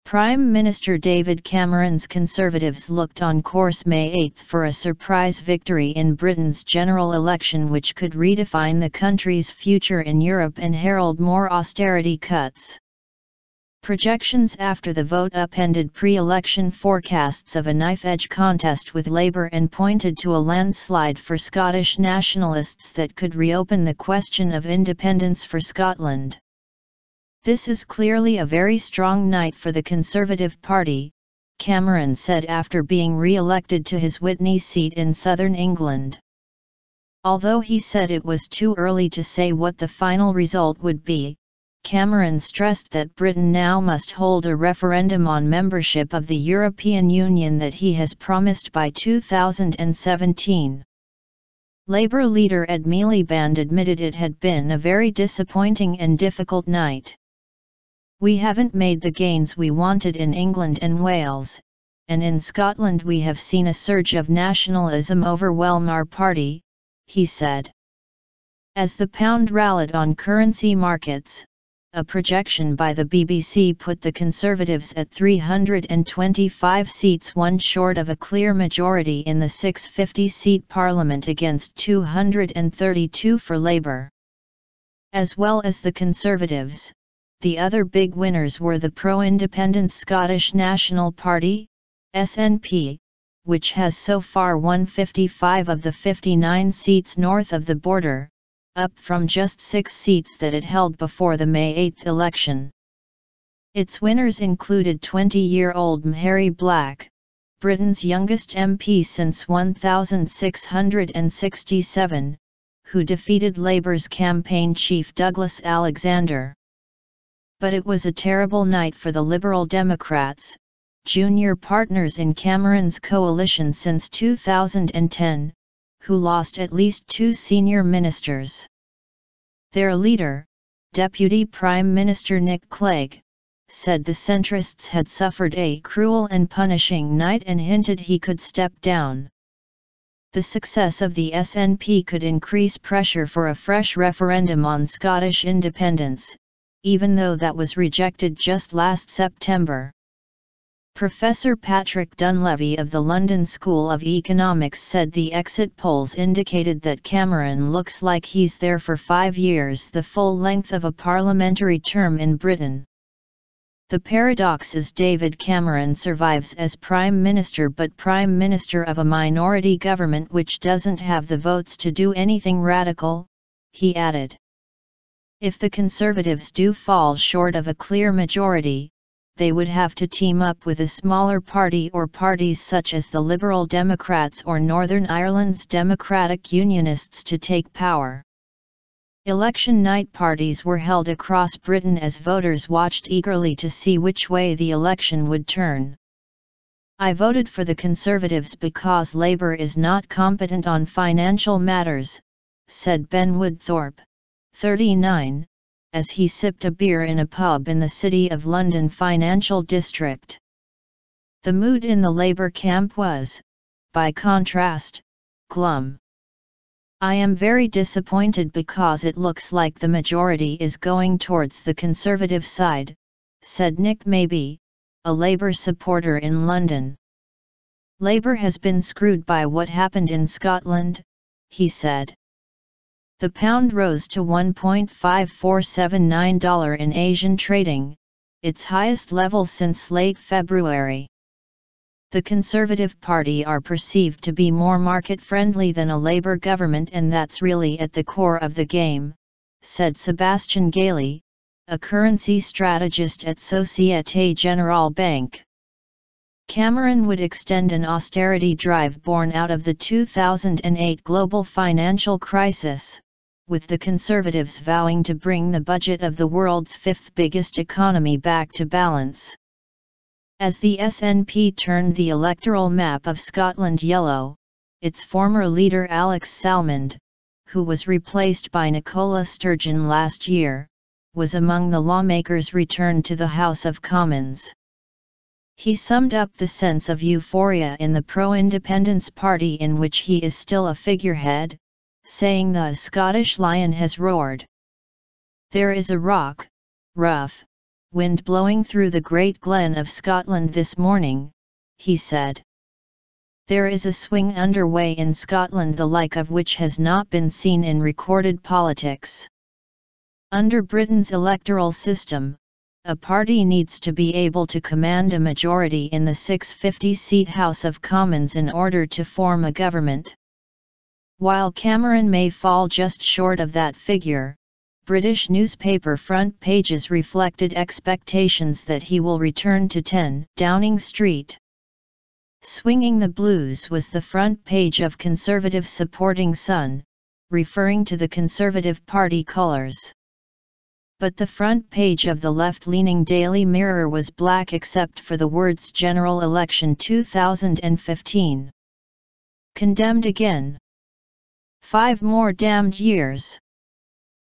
Prime Minister David Cameron's Conservatives looked on course May 8 for a surprise victory in Britain's general election which could redefine the country's future in Europe and herald more austerity cuts. Projections after the vote upended pre-election forecasts of a knife-edge contest with Labour and pointed to a landslide for Scottish nationalists that could reopen the question of independence for Scotland. "This is clearly a very strong night for the Conservative Party," Cameron said after being re-elected to his Witney seat in southern England. Although he said it was too early to say what the final result would be, Cameron stressed that Britain now must hold a referendum on membership of the European Union that he has promised by 2017. Labour leader Ed Miliband admitted it had been a very disappointing and difficult night. "We haven't made the gains we wanted in England and Wales, and in Scotland we have seen a surge of nationalism overwhelm our party," he said. As the pound rallied on currency markets, a projection by the BBC put the Conservatives at 325 seats, one short of a clear majority in the 650-seat Parliament against 232 for Labour. As well as the Conservatives, the other big winners were the pro-independence Scottish National Party, SNP, which has so far won 55 of the 59 seats north of the border, up from just 6 seats that it held before the May 8 election. Its winners included 20-year-old Mhairi Black, Britain's youngest MP since 1667, who defeated Labour's campaign chief Douglas Alexander. But it was a terrible night for the Liberal Democrats, junior partners in Cameron's coalition since 2010, who lost at least 2 senior ministers. Their leader, Deputy Prime Minister Nick Clegg, said the centrists had suffered a cruel and punishing night and hinted he could step down. The success of the SNP could increase pressure for a fresh referendum on Scottish independence, even though that was rejected just last September. Professor Patrick Dunleavy of the London School of Economics said the exit polls indicated that Cameron looks like he's there for 5 years, the full length of a parliamentary term in Britain. The paradox is David Cameron survives as Prime Minister but Prime Minister of a minority government which doesn't have the votes to do anything radical, he added. If the Conservatives do fall short of a clear majority, they would have to team up with a smaller party or parties such as the Liberal Democrats or Northern Ireland's Democratic Unionists to take power. Election night parties were held across Britain as voters watched eagerly to see which way the election would turn. "I voted for the Conservatives because Labour is not competent on financial matters," said Ben Woodthorpe, 39, as he sipped a beer in a pub in the City of London financial district. The mood in the Labour camp was, by contrast, glum. "I am very disappointed because it looks like the majority is going towards the Conservative side," said Nick Mabey, a Labour supporter in London. "Labour has been screwed by what happened in Scotland," he said. The pound rose to $1.5479 in Asian trading, its highest level since late February. The Conservative Party are perceived to be more market-friendly than a Labour government, and that's really at the core of the game, said Sebastian Gailey, a currency strategist at Société Générale Bank. Cameron would extend an austerity drive born out of the 2008 global financial crisis, with the Conservatives vowing to bring the budget of the world's 5th biggest economy back to balance. As the SNP turned the electoral map of Scotland yellow, its former leader Alex Salmond, who was replaced by Nicola Sturgeon last year, was among the lawmakers returned to the House of Commons. He summed up the sense of euphoria in the pro-independence party in which he is still a figurehead, saying the Scottish lion has roared. "There is a rough, wind blowing through the Great Glen of Scotland this morning," he said. "There is a swing underway in Scotland the like of which has not been seen in recorded politics. Under Britain's electoral system, a party needs to be able to command a majority in the 650-seat House of Commons in order to form a government. While Cameron may fall just short of that figure, British newspaper front pages reflected expectations that he will return to 10 Downing Street. Swinging the Blues was the front page of Conservative Supporting Sun, referring to the Conservative Party colours. But the front page of the left-leaning Daily Mirror was black except for the words General Election 2015. Condemned again. 5 more damned years.